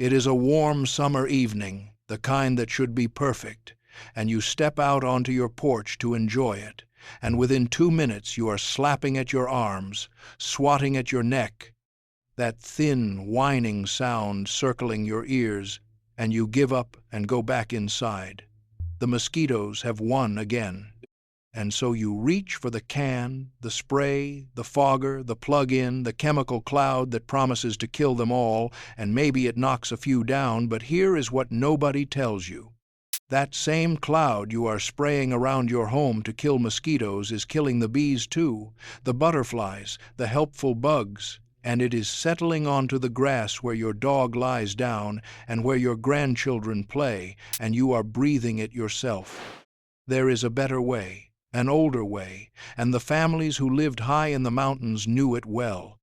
It is a warm summer evening, the kind that should be perfect, and you step out onto your porch to enjoy it, and within 2 minutes you are slapping at your arms, swatting at your neck, that thin, whining sound circling your ears, and you give up and go back inside. The mosquitoes have won again. And so you reach for the can, the spray, the fogger, the plug-in, the chemical cloud that promises to kill them all, and maybe it knocks a few down, but here is what nobody tells you. That same cloud you are spraying around your home to kill mosquitoes is killing the bees too, the butterflies, the helpful bugs, and it is settling onto the grass where your dog lies down and where your grandchildren play, and you are breathing it yourself. There is a better way. An older way, and the families who lived high in the mountains knew it well.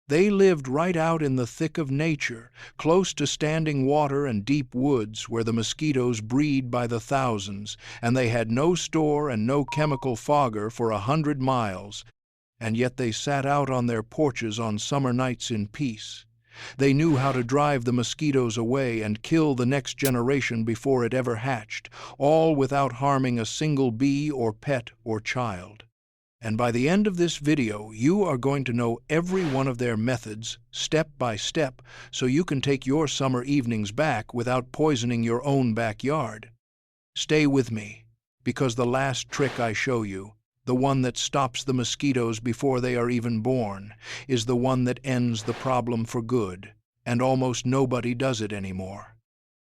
They lived right out in the thick of nature, close to standing water and deep woods where the mosquitoes breed by the thousands, and they had no store and no chemical fogger for 100 miles, and yet they sat out on their porches on summer nights in peace. They knew how to drive the mosquitoes away and kill the next generation before it ever hatched, all without harming a single bee or pet or child. And by the end of this video, you are going to know every one of their methods, step by step, so you can take your summer evenings back without poisoning your own backyard. Stay with me, because the last trick I show you, the one that stops the mosquitoes before they are even born, is the one that ends the problem for good, and almost nobody does it anymore.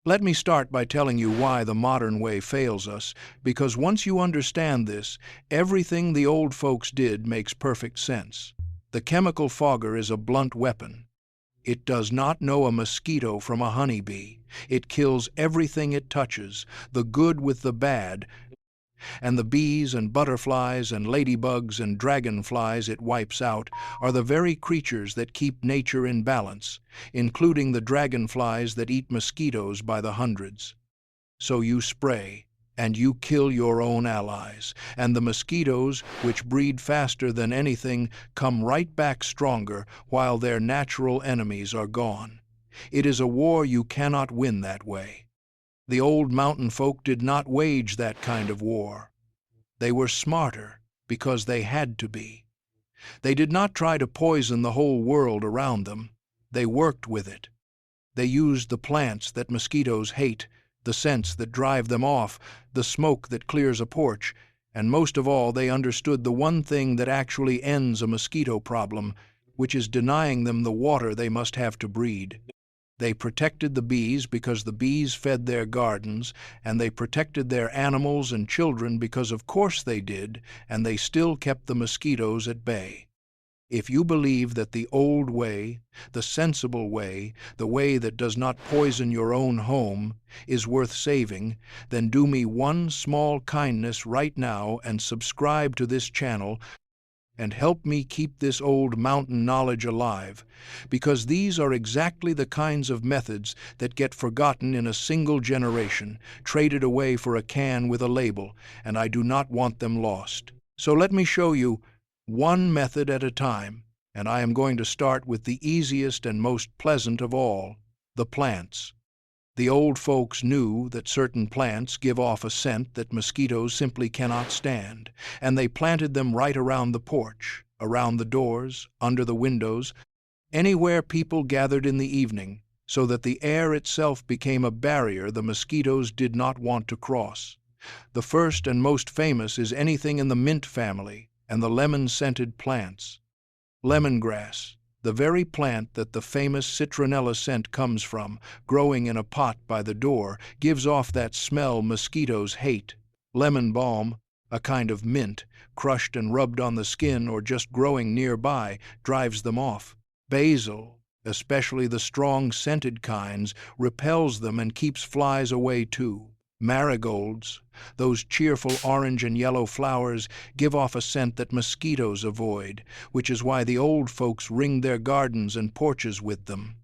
Let me start by telling you why the modern way fails us, because once you understand this, everything the old folks did makes perfect sense. The chemical fogger is a blunt weapon. It does not know a mosquito from a honeybee. It kills everything it touches, the good with the bad, and the bees and butterflies and ladybugs and dragonflies it wipes out are the very creatures that keep nature in balance, including the dragonflies that eat mosquitoes by the hundreds. So you spray, and you kill your own allies, and the mosquitoes, which breed faster than anything, come right back stronger while their natural enemies are gone. It is a war you cannot win that way. The old mountain folk did not wage that kind of war. They were smarter because they had to be. They did not try to poison the whole world around them. They worked with it. They used the plants that mosquitoes hate, the scents that drive them off, the smoke that clears a porch, and most of all, they understood the one thing that actually ends a mosquito problem, which is denying them the water they must have to breed. They protected the bees because the bees fed their gardens, and they protected their animals and children because of course they did, and they still kept the mosquitoes at bay. If you believe that the old way, the sensible way, the way that does not poison your own home, is worth saving, then do me one small kindness right now and subscribe to this channel and help me keep this old mountain knowledge alive, because these are exactly the kinds of methods that get forgotten in a single generation, traded away for a can with a label, and I do not want them lost. So let me show you one method at a time, and I am going to start with the easiest and most pleasant of all, the plants. The old folks knew that certain plants give off a scent that mosquitoes simply cannot stand, and they planted them right around the porch, around the doors, under the windows, anywhere people gathered in the evening, so that the air itself became a barrier the mosquitoes did not want to cross. The first and most famous is anything in the mint family and the lemon-scented plants. Lemongrass, the very plant that the famous citronella scent comes from, growing in a pot by the door, gives off that smell mosquitoes hate. Lemon balm, a kind of mint, crushed and rubbed on the skin or just growing nearby, drives them off. Basil, especially the strong scented kinds, repels them and keeps flies away too. Marigolds, those cheerful orange and yellow flowers, give off a scent that mosquitoes avoid, which is why the old folks ringed their gardens and porches with them.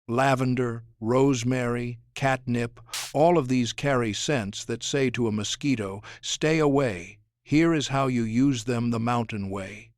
Lavender, rosemary, catnip, all of these carry scents that say to a mosquito, "Stay away. Here is how you use them the mountain way."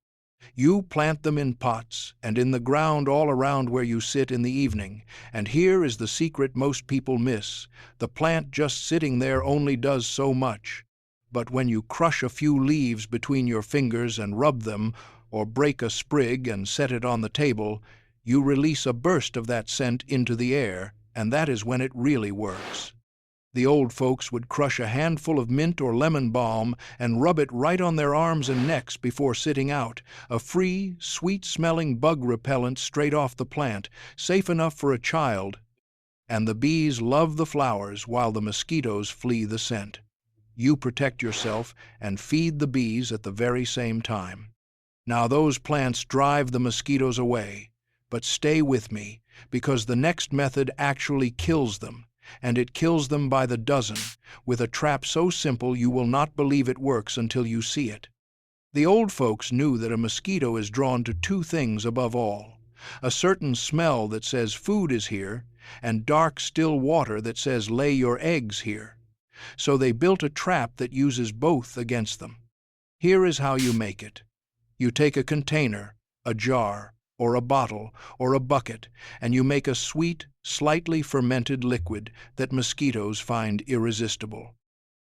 You plant them in pots and in the ground all around where you sit in the evening, and here is the secret most people miss. The plant just sitting there only does so much. But when you crush a few leaves between your fingers and rub them, or break a sprig and set it on the table, you release a burst of that scent into the air, and that is when it really works. The old folks would crush a handful of mint or lemon balm and rub it right on their arms and necks before sitting out, a free, sweet-smelling bug repellent straight off the plant, safe enough for a child. And the bees love the flowers while the mosquitoes flee the scent. You protect yourself and feed the bees at the very same time. Now those plants drive the mosquitoes away, but stay with me, because the next method actually kills them. And it kills them by the dozen, with a trap so simple you will not believe it works until you see it. The old folks knew that a mosquito is drawn to two things above all: a certain smell that says food is here, and dark, still water that says lay your eggs here. So they built a trap that uses both against them. Here is how you make it. You take a container, a jar, or a bottle, or a bucket, and you make a sweet, slightly fermented liquid that mosquitoes find irresistible.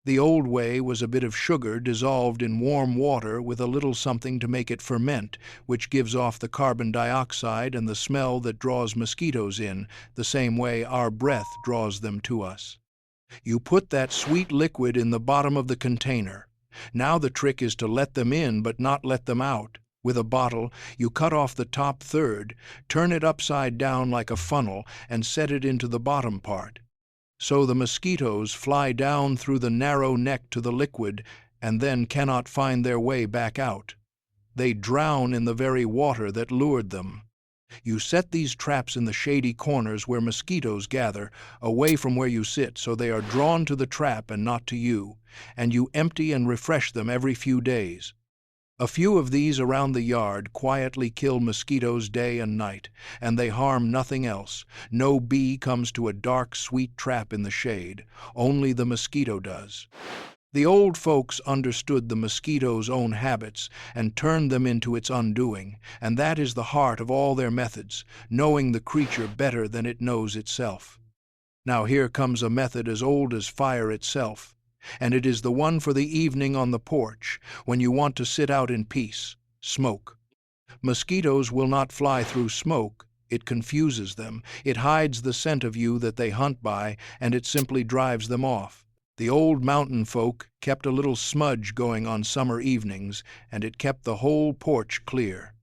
The old way was a bit of sugar dissolved in warm water with a little something to make it ferment, which gives off the carbon dioxide and the smell that draws mosquitoes in, the same way our breath draws them to us. You put that sweet liquid in the bottom of the container. Now the trick is to let them in but not let them out. With a bottle, you cut off the top third, turn it upside down like a funnel, and set it into the bottom part. So the mosquitoes fly down through the narrow neck to the liquid and then cannot find their way back out. They drown in the very water that lured them. You set these traps in the shady corners where mosquitoes gather, away from where you sit, so they are drawn to the trap and not to you, and you empty and refresh them every few days. A few of these around the yard quietly kill mosquitoes day and night, and they harm nothing else. No bee comes to a dark, sweet trap in the shade. Only the mosquito does. The old folks understood the mosquito's own habits and turned them into its undoing, and that is the heart of all their methods, knowing the creature better than it knows itself. Now here comes a method as old as fire itself, and it is the one for the evening on the porch, when you want to sit out in peace: smoke. Mosquitoes will not fly through smoke. It confuses them. It hides the scent of you that they hunt by, and it simply drives them off. The old mountain folk kept a little smudge going on summer evenings, and it kept the whole porch clear.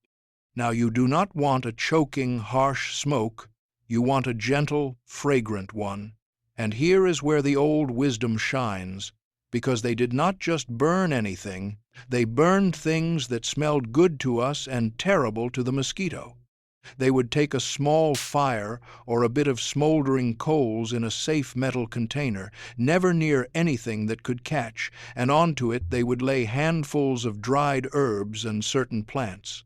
Now you do not want a choking, harsh smoke. You want a gentle, fragrant one. And here is where the old wisdom shines, because they did not just burn anything, they burned things that smelled good to us and terrible to the mosquito. They would take a small fire or a bit of smoldering coals in a safe metal container, never near anything that could catch, and onto it they would lay handfuls of dried herbs and certain plants.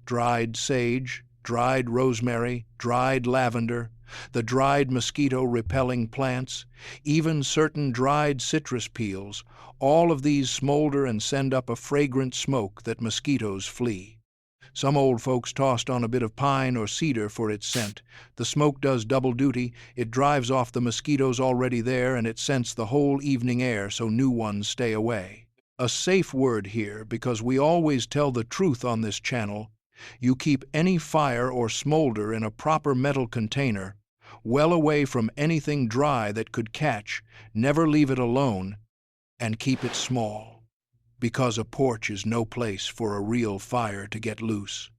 Dried sage, dried rosemary, dried lavender, the dried mosquito-repelling plants, even certain dried citrus peels, all of these smolder and send up a fragrant smoke that mosquitoes flee. Some old folks tossed on a bit of pine or cedar for its scent. The smoke does double duty. It drives off the mosquitoes already there, and it scents the whole evening air so new ones stay away. A safe word here, because we always tell the truth on this channel. You keep any fire or smolder in a proper metal container, well away from anything dry that could catch, never leave it alone, and keep it small, because a porch is no place for a real fire to get loose.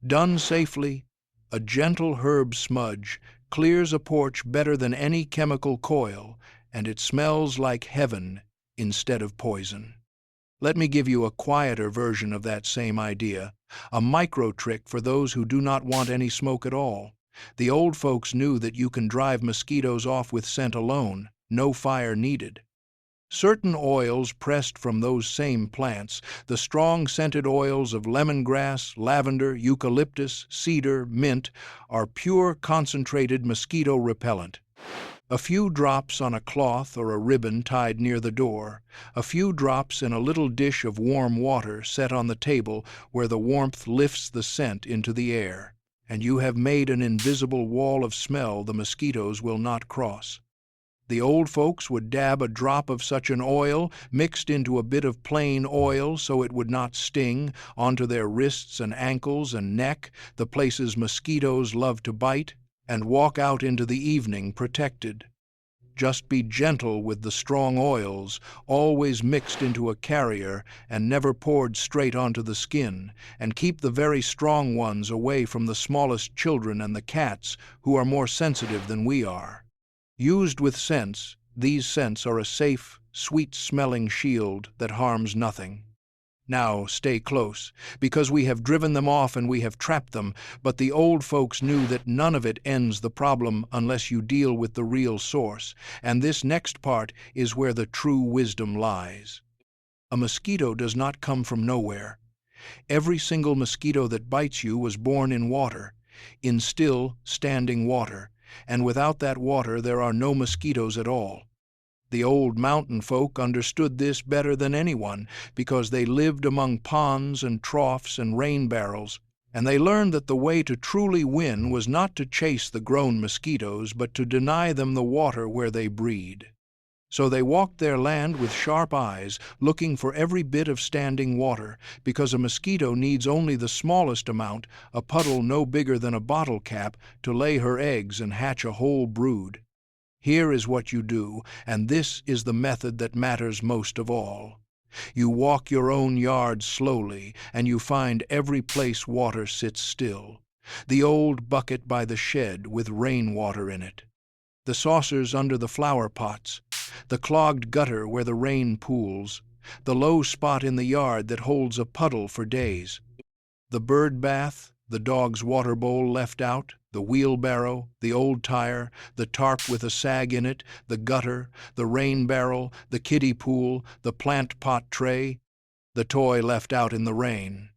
Done safely, a gentle herb smudge clears a porch better than any chemical coil, and it smells like heaven instead of poison. Let me give you a quieter version of that same idea, a micro trick for those who do not want any smoke at all. The old folks knew that you can drive mosquitoes off with scent alone, no fire needed. Certain oils pressed from those same plants, the strong scented oils of lemongrass, lavender, eucalyptus, cedar, mint, are pure concentrated mosquito repellent. A few drops on a cloth or a ribbon tied near the door, a few drops in a little dish of warm water set on the table where the warmth lifts the scent into the air, and you have made an invisible wall of smell the mosquitoes will not cross. The old folks would dab a drop of such an oil, mixed into a bit of plain oil so it would not sting, onto their wrists and ankles and neck, the places mosquitoes love to bite, and walk out into the evening protected. Just be gentle with the strong oils, always mixed into a carrier and never poured straight onto the skin, and keep the very strong ones away from the smallest children and the cats, who are more sensitive than we are. Used with sense, these scents are a safe, sweet-smelling shield that harms nothing. Now stay close, because we have driven them off and we have trapped them, but the old folks knew that none of it ends the problem unless you deal with the real source, and this next part is where the true wisdom lies. A mosquito does not come from nowhere. Every single mosquito that bites you was born in water, in still, standing water, and without that water there are no mosquitoes at all. The old mountain folk understood this better than anyone because they lived among ponds and troughs and rain barrels, and they learned that the way to truly win was not to chase the grown mosquitoes but to deny them the water where they breed. So they walked their land with sharp eyes, looking for every bit of standing water, because a mosquito needs only the smallest amount, a puddle no bigger than a bottle cap, to lay her eggs and hatch a whole brood. Here is what you do, and this is the method that matters most of all. You walk your own yard slowly, and you find every place water sits still. The old bucket by the shed with rainwater in it. The saucers under the flower pots. The clogged gutter where the rain pools. The low spot in the yard that holds a puddle for days. The bird bath, the dog's water bowl left out, the wheelbarrow, the old tire, the tarp with a sag in it, the gutter, the rain barrel, the kiddie pool, the plant pot tray, the toy left out in the rain.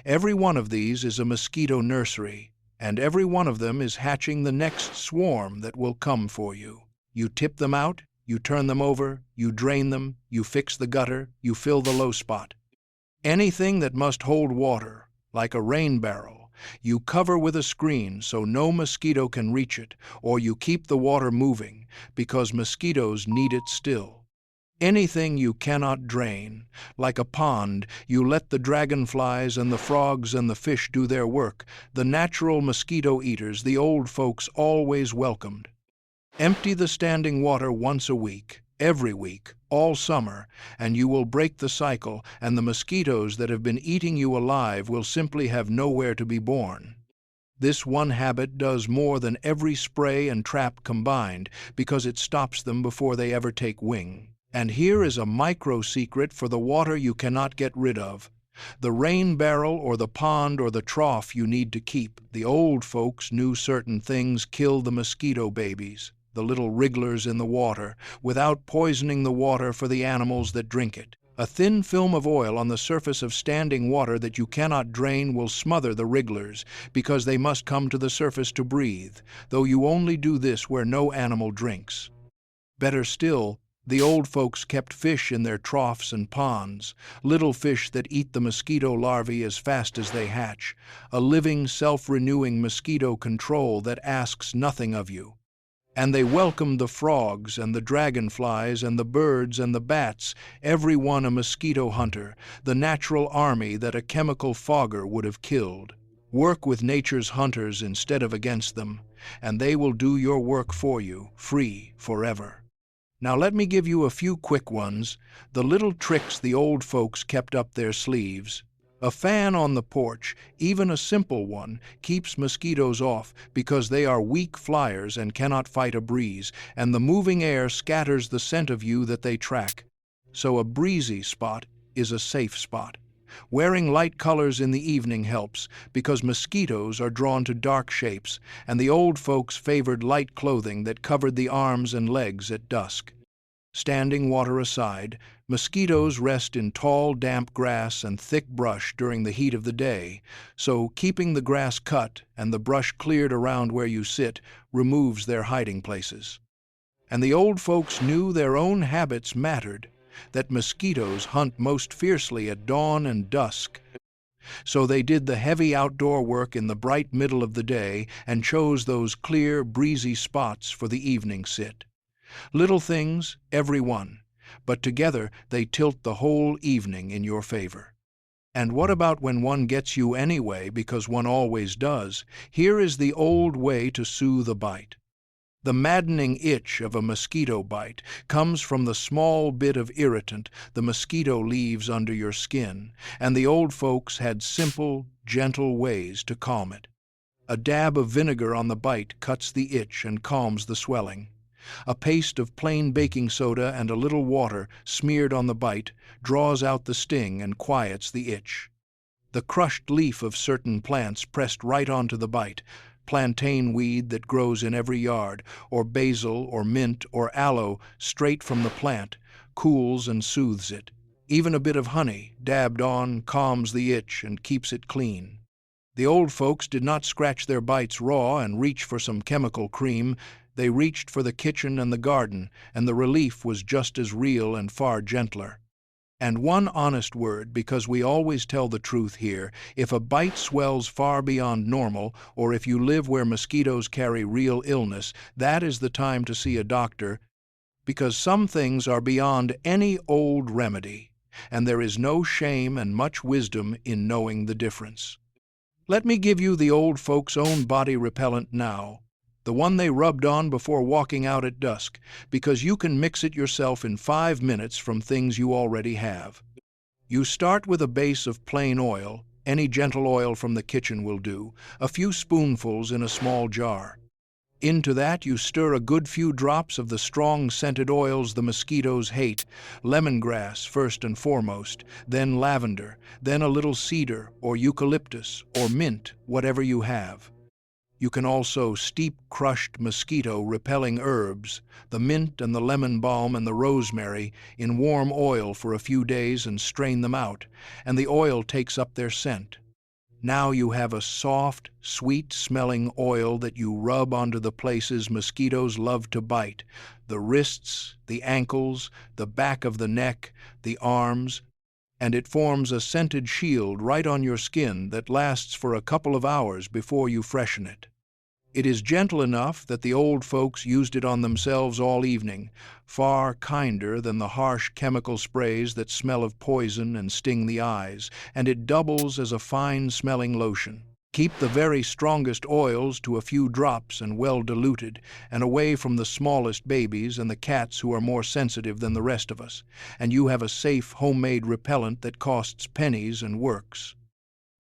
Every one of these is a mosquito nursery, and every one of them is hatching the next swarm that will come for you. You tip them out, you turn them over, you drain them, you fix the gutter, you fill the low spot. Anything that must hold water, like a rain barrel, you cover with a screen so no mosquito can reach it, or you keep the water moving, because mosquitoes need it still. Anything you cannot drain, like a pond, you let the dragonflies and the frogs and the fish do their work, the natural mosquito eaters the old folks always welcomed. Empty the standing water once a week, every week, all summer, and you will break the cycle, and the mosquitoes that have been eating you alive will simply have nowhere to be born. This one habit does more than every spray and trap combined, because it stops them before they ever take wing. And here is a micro-secret for the water you cannot get rid of. The rain barrel or the pond or the trough you need to keep. The old folks knew certain things kill the mosquito babies, the little wrigglers in the water, without poisoning the water for the animals that drink it. A thin film of oil on the surface of standing water that you cannot drain will smother the wrigglers, because they must come to the surface to breathe, though you only do this where no animal drinks. Better still, the old folks kept fish in their troughs and ponds, little fish that eat the mosquito larvae as fast as they hatch, a living, self-renewing mosquito control that asks nothing of you. And they welcomed the frogs and the dragonflies and the birds and the bats, every one a mosquito hunter, the natural army that a chemical fogger would have killed. Work with nature's hunters instead of against them, and they will do your work for you, free forever. Now let me give you a few quick ones, the little tricks the old folks kept up their sleeves. A fan on the porch, even a simple one, keeps mosquitoes off because they are weak flyers and cannot fight a breeze, and the moving air scatters the scent of you that they track. So a breezy spot is a safe spot. Wearing light colors in the evening helps, because mosquitoes are drawn to dark shapes, and the old folks favored light clothing that covered the arms and legs at dusk. Standing water aside, mosquitoes rest in tall, damp grass and thick brush during the heat of the day, so keeping the grass cut and the brush cleared around where you sit removes their hiding places. And the old folks knew their own habits mattered, that mosquitoes hunt most fiercely at dawn and dusk. So they did the heavy outdoor work in the bright middle of the day and chose those clear, breezy spots for the evening sit. Little things, every one, but together they tilt the whole evening in your favor. And what about when one gets you anyway, because one always does? Here is the old way to soothe a bite. The maddening itch of a mosquito bite comes from the small bit of irritant the mosquito leaves under your skin, and the old folks had simple, gentle ways to calm it. A dab of vinegar on the bite cuts the itch and calms the swelling. A paste of plain baking soda and a little water smeared on the bite draws out the sting and quiets the itch. The crushed leaf of certain plants pressed right onto the bite, plantain weed that grows in every yard, or basil or mint or aloe straight from the plant, cools and soothes it. Even a bit of honey, dabbed on, calms the itch and keeps it clean. The old folks did not scratch their bites raw and reach for some chemical cream. They reached for the kitchen and the garden, and the relief was just as real and far gentler. And one honest word, because we always tell the truth here, if a bite swells far beyond normal, or if you live where mosquitoes carry real illness, that is the time to see a doctor, because some things are beyond any old remedy, and there is no shame and much wisdom in knowing the difference. Let me give you the old folks' own body repellent now, the one they rubbed on before walking out at dusk, because you can mix it yourself in 5 minutes from things you already have. You start with a base of plain oil, any gentle oil from the kitchen will do, a few spoonfuls in a small jar. Into that you stir a good few drops of the strong scented oils the mosquitoes hate, lemongrass first and foremost, then lavender, then a little cedar or eucalyptus or mint, whatever you have. You can also steep crushed mosquito-repelling herbs, the mint and the lemon balm and the rosemary, in warm oil for a few days and strain them out, and the oil takes up their scent. Now you have a soft, sweet-smelling oil that you rub onto the places mosquitoes love to bite, the wrists, the ankles, the back of the neck, the arms, and it forms a scented shield right on your skin that lasts for a couple of hours before you freshen it. It is gentle enough that the old folks used it on themselves all evening, far kinder than the harsh chemical sprays that smell of poison and sting the eyes, and it doubles as a fine-smelling lotion. Keep the very strongest oils to a few drops and well diluted, and away from the smallest babies and the cats who are more sensitive than the rest of us, and you have a safe homemade repellent that costs pennies and works.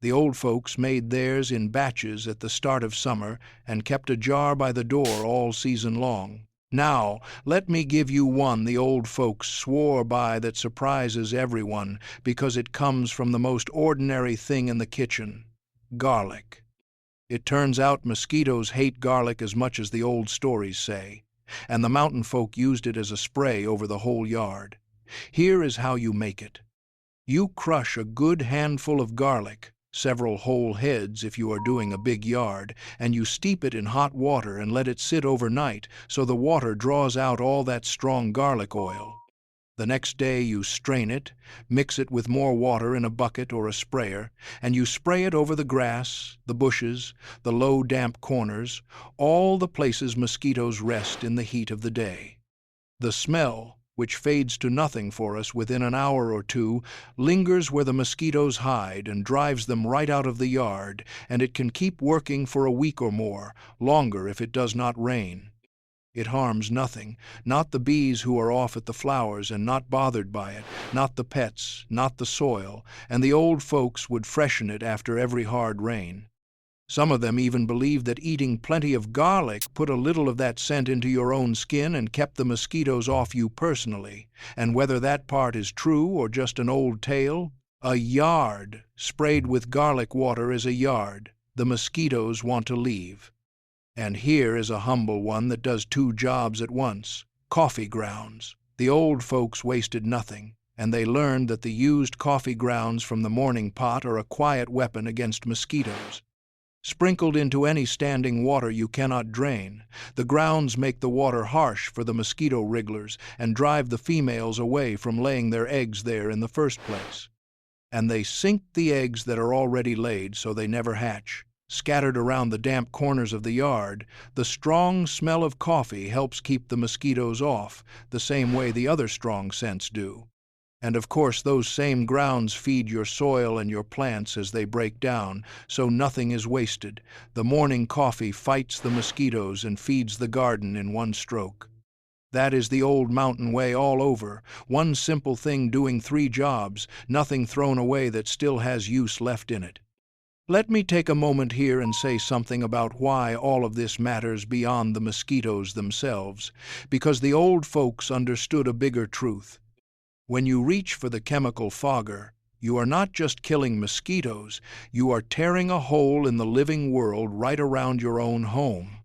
The old folks made theirs in batches at the start of summer and kept a jar by the door all season long. Now, let me give you one the old folks swore by that surprises everyone because it comes from the most ordinary thing in the kitchen: garlic. It turns out mosquitoes hate garlic as much as the old stories say, and the mountain folk used it as a spray over the whole yard. Here is how you make it. You crush a good handful of garlic, several whole heads if you are doing a big yard, and you steep it in hot water and let it sit overnight so the water draws out all that strong garlic oil. The next day you strain it, mix it with more water in a bucket or a sprayer, and you spray it over the grass, the bushes, the low damp corners, all the places mosquitoes rest in the heat of the day. The smell, which fades to nothing for us within an hour or two, lingers where the mosquitoes hide and drives them right out of the yard, and it can keep working for a week or more, longer if it does not rain. It harms nothing, not the bees who are off at the flowers and not bothered by it, not the pets, not the soil, and the old folks would freshen it after every hard rain. Some of them even believed that eating plenty of garlic put a little of that scent into your own skin and kept the mosquitoes off you personally. And whether that part is true or just an old tale, a yard sprayed with garlic water is a yard the mosquitoes want to leave. And here is a humble one that does 2 jobs at once: coffee grounds. The old folks wasted nothing, and they learned that the used coffee grounds from the morning pot are a quiet weapon against mosquitoes. sprinkled into any standing water you cannot drain. The grounds make the water harsh for the mosquito wrigglers and drive the females away from laying their eggs there in the first place. And they sink the eggs that are already laid so they never hatch. Scattered around the damp corners of the yard, the strong smell of coffee helps keep the mosquitoes off, the same way the other strong scents do. And of course those same grounds feed your soil and your plants as they break down, so nothing is wasted. The morning coffee fights the mosquitoes and feeds the garden in one stroke. That is the old mountain way all over, one simple thing doing 3 jobs, nothing thrown away that still has use left in it. Let me take a moment here and say something about why all of this matters beyond the mosquitoes themselves, because the old folks understood a bigger truth. When you reach for the chemical fogger, you are not just killing mosquitoes, you are tearing a hole in the living world right around your own home.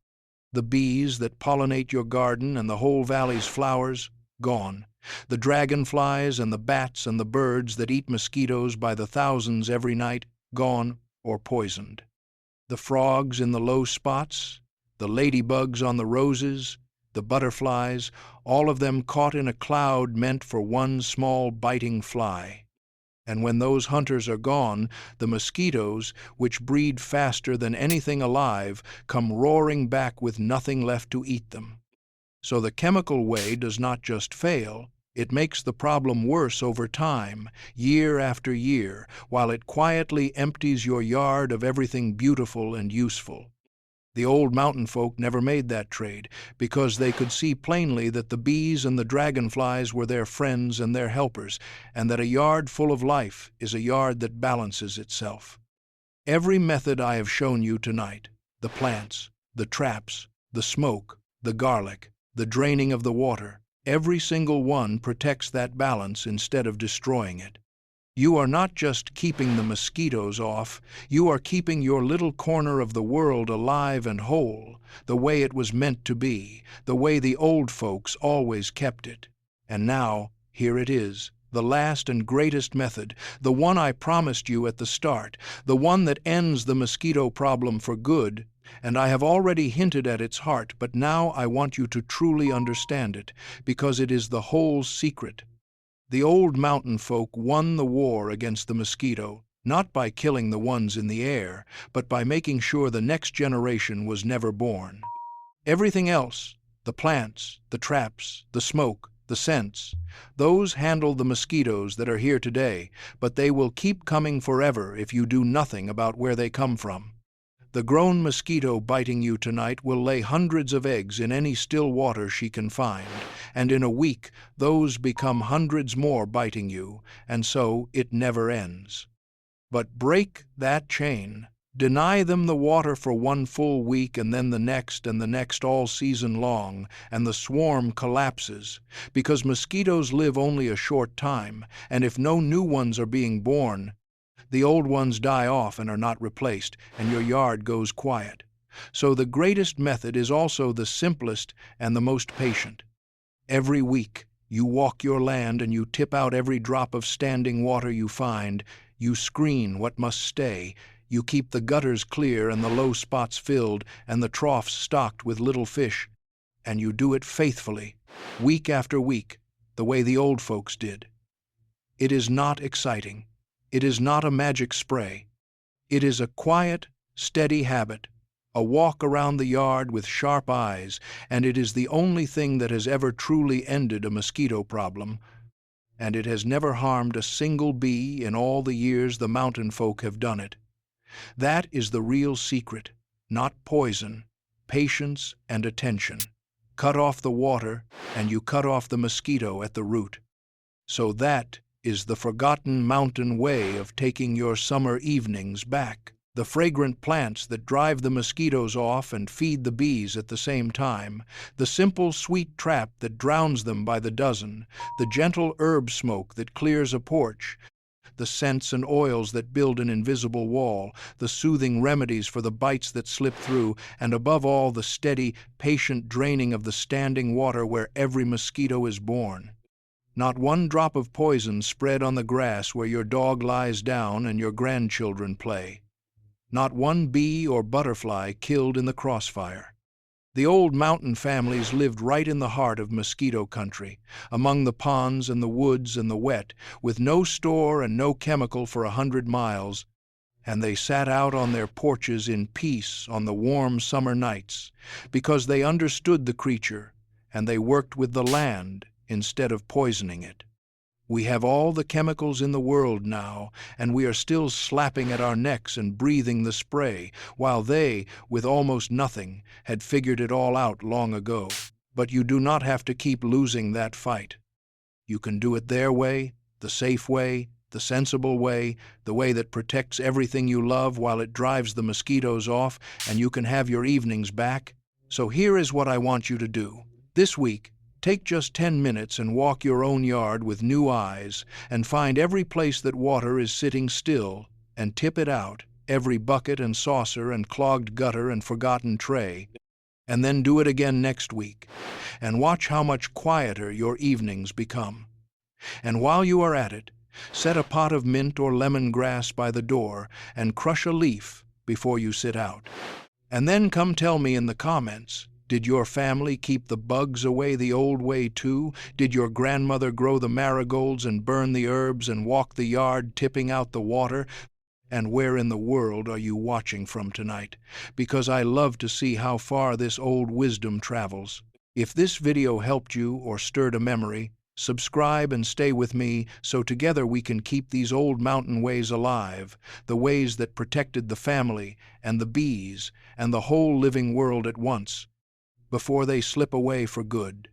The bees that pollinate your garden and the whole valley's flowers, gone. The dragonflies and the bats and the birds that eat mosquitoes by the thousands every night, gone or poisoned. The frogs in the low spots, the ladybugs on the roses, the butterflies, all of them caught in a cloud meant for one small biting fly. And when those hunters are gone, the mosquitoes, which breed faster than anything alive, come roaring back with nothing left to eat them. So the chemical way does not just fail, it makes the problem worse over time, year after year, while it quietly empties your yard of everything beautiful and useful. The old mountain folk never made that trade, because they could see plainly that the bees and the dragonflies were their friends and their helpers, and that a yard full of life is a yard that balances itself. Every method I have shown you tonight, the plants, the traps, the smoke, the garlic, the draining of the water, every single one protects that balance instead of destroying it. You are not just keeping the mosquitoes off, you are keeping your little corner of the world alive and whole, the way it was meant to be, the way the old folks always kept it. And now, here it is, the last and greatest method, the one I promised you at the start, the one that ends the mosquito problem for good. And I have already hinted at its heart, but now I want you to truly understand it, because it is the whole secret. The old mountain folk won the war against the mosquito, not by killing the ones in the air, but by making sure the next generation was never born. Everything else, the plants, the traps, the smoke, the scents, those handle the mosquitoes that are here today, but they will keep coming forever if you do nothing about where they come from. The grown mosquito biting you tonight will lay hundreds of eggs in any still water she can find, and in a week those become hundreds more biting you, and so it never ends. But break that chain. Deny them the water for one full week and then the next and the next all season long, and the swarm collapses, because mosquitoes live only a short time, and if no new ones are being born, the old ones die off and are not replaced, and your yard goes quiet. So the greatest method is also the simplest and the most patient. Every week, you walk your land and you tip out every drop of standing water you find. You screen what must stay. You keep the gutters clear and the low spots filled and the troughs stocked with little fish. And you do it faithfully, week after week, the way the old folks did. It is not exciting. It is not a magic spray. It is a quiet, steady habit, a walk around the yard with sharp eyes, and it is the only thing that has ever truly ended a mosquito problem, and it has never harmed a single bee in all the years the mountain folk have done it. That is the real secret, not poison, patience and attention. Cut off the water, and you cut off the mosquito at the root. So that is the forgotten mountain way of taking your summer evenings back. The fragrant plants that drive the mosquitoes off and feed the bees at the same time, the simple sweet trap that drowns them by the dozen, the gentle herb smoke that clears a porch, the scents and oils that build an invisible wall, the soothing remedies for the bites that slip through, and above all the steady, patient draining of the standing water where every mosquito is born. Not one drop of poison spread on the grass where your dog lies down and your grandchildren play. Not one bee or butterfly killed in the crossfire. The old mountain families lived right in the heart of mosquito country, among the ponds and the woods and the wet, with no store and no chemical for 100 miles, and they sat out on their porches in peace on the warm summer nights, because they understood the creature, and they worked with the land instead of poisoning it. We have all the chemicals in the world now, and we are still slapping at our necks and breathing the spray, while they, with almost nothing, had figured it all out long ago. But you do not have to keep losing that fight. You can do it their way, the safe way, the sensible way, the way that protects everything you love while it drives the mosquitoes off, and you can have your evenings back. So here is what I want you to do. This week, take just 10 minutes and walk your own yard with new eyes and find every place that water is sitting still and tip it out, every bucket and saucer and clogged gutter and forgotten tray, and then do it again next week, and watch how much quieter your evenings become. And while you are at it, set a pot of mint or lemongrass by the door and crush a leaf before you sit out. And then come tell me in the comments, did your family keep the bugs away the old way too? Did your grandmother grow the marigolds and burn the herbs and walk the yard tipping out the water? And where in the world are you watching from tonight? Because I love to see how far this old wisdom travels. If this video helped you or stirred a memory, subscribe and stay with me so together we can keep these old mountain ways alive, the ways that protected the family and the bees and the whole living world at once, before they slip away for good.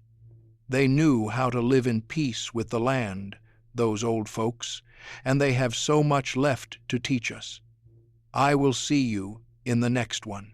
They knew how to live in peace with the land, those old folks, and they have so much left to teach us. I will see you in the next one.